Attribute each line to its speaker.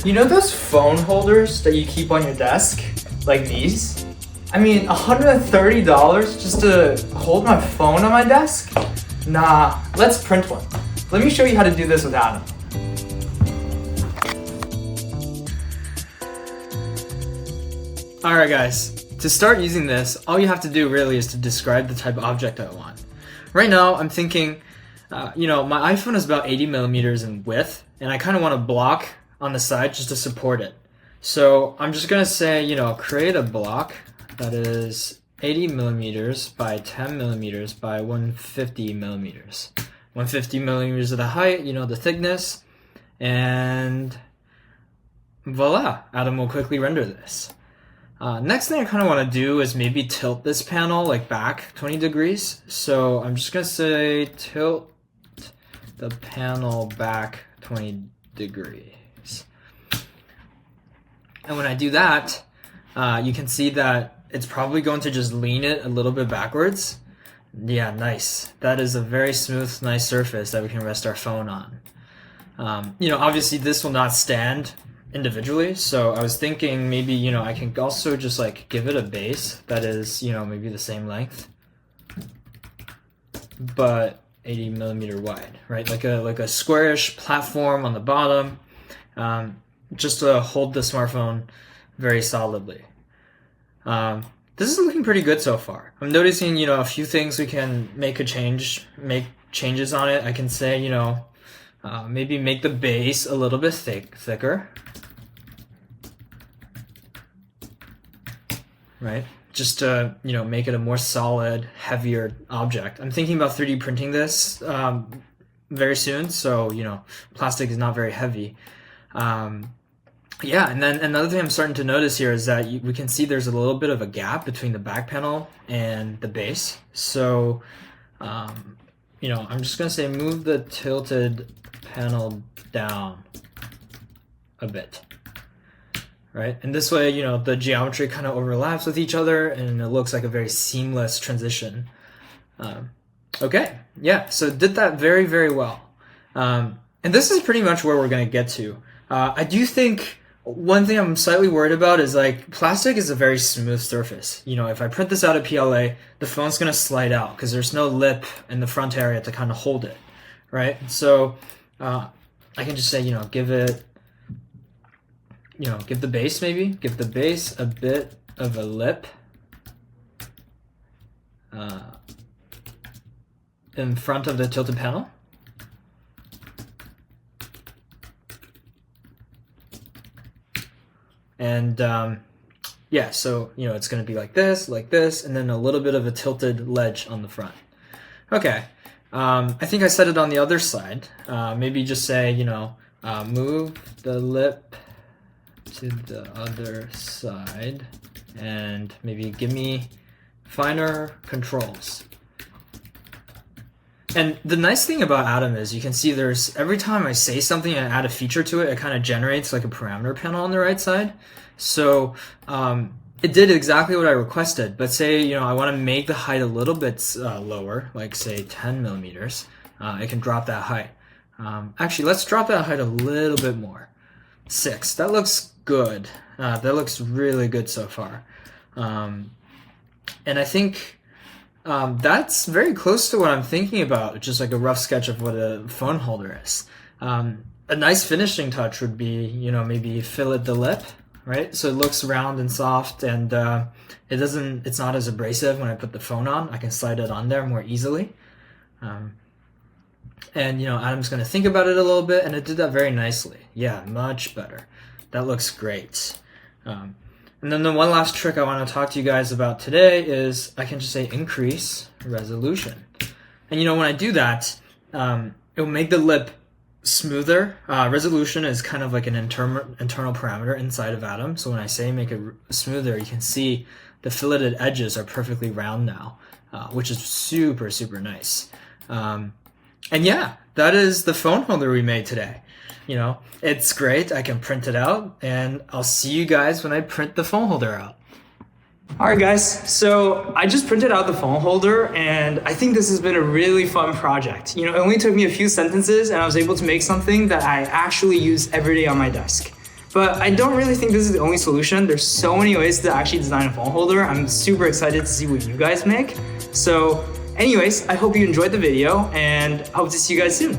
Speaker 1: You know those phone holders that you keep on your desk? Like these? I mean, $130 just to hold my phone on my desk? Nah, let's print one. Let me show you how to do this with Adam. Alright guys, to start using this, all you have to do really is to describe the type of object I want. Right now, I'm thinking, my iPhone is about 80 millimeters in width, and I kind of want a block on the side just to support it. So I'm just gonna say, create a block that is 80 millimeters by 10 millimeters by 150 millimeters. 150 millimeters of the height, the thickness, and voila, Adam will quickly render this. Next thing I kind of want to do is maybe tilt this panel like back 20 degrees. So I'm just going to say tilt the panel back 20 degrees. And when I do that, you can see that it's probably going to just lean it a little bit backwards. Yeah, nice. That is a very smooth, nice surface that we can rest our phone on. Obviously this will not stand individually, so I was thinking maybe I can also just like give it a base that is maybe the same length but 80 millimeter wide, right? Like a squarish platform on the bottom, just to hold the smartphone very solidly. This is looking pretty good so far. I'm noticing a few things we can make changes on it. I can say maybe make the base a little bit thicker. Right? Just to, make it a more solid, heavier object. I'm thinking about 3D printing this very soon, so, plastic is not very heavy. Yeah, and then another thing I'm starting to notice here is that we can see there's a little bit of a gap between the back panel and the base. So, I'm just going to say move the tilted panel down a bit. Right? And this way, the geometry kind of overlaps with each other and it looks like a very seamless transition. Okay, yeah, so did that very, very well. And this is pretty much where we're going to get to. I do think one thing I'm slightly worried about is like plastic is a very smooth surface. If I print this out at PLA, the phone's going to slide out because there's no lip in the front area to kind of hold it, right? So I can just say, give it, give the base a bit of a lip in front of the tilted panel. And yeah, so it's going to be like this, and then a little bit of a tilted ledge on the front. Okay, I think I said it on the other side. Maybe just say, move the lip to the other side and maybe give me finer controls. And the nice thing about Atom is you can see every time I say something and add a feature to it, it kind of generates like a parameter panel on the right side. So it did exactly what I requested, but say I want to make the height a little bit lower, like say 10 millimeters. I can drop that height. Actually, let's drop that height a little bit more. 6. That looks good. That looks really good so far. And I think that's very close to what I'm thinking about, just like a rough sketch of what a phone holder is. A nice finishing touch would be, maybe fillet the lip, right? So it looks round and soft, and it's not as abrasive when I put the phone on. I can slide it on there more easily. And Adam's going to think about it a little bit, and it did that very nicely. Yeah, much better. That looks great. And then the one last trick I want to talk to you guys about today is I can just say increase resolution. And when I do that, it will make the lip smoother. Resolution is kind of like an internal parameter inside of Atom. So when I say make it smoother, you can see the filleted edges are perfectly round now, which is super, super nice. And yeah, that is the phone holder we made today. It's great. I can print it out, and I'll see you guys when I print the phone holder out. Alright guys, so I just printed out the phone holder, and I think this has been a really fun project. It only took me a few sentences, and I was able to make something that I actually use every day on my desk.
Speaker 2: But I don't really think this is the only solution. There's so many ways to actually design a phone holder. I'm super excited to see what you guys make. So anyways, I hope you enjoyed the video and hope to see you guys soon.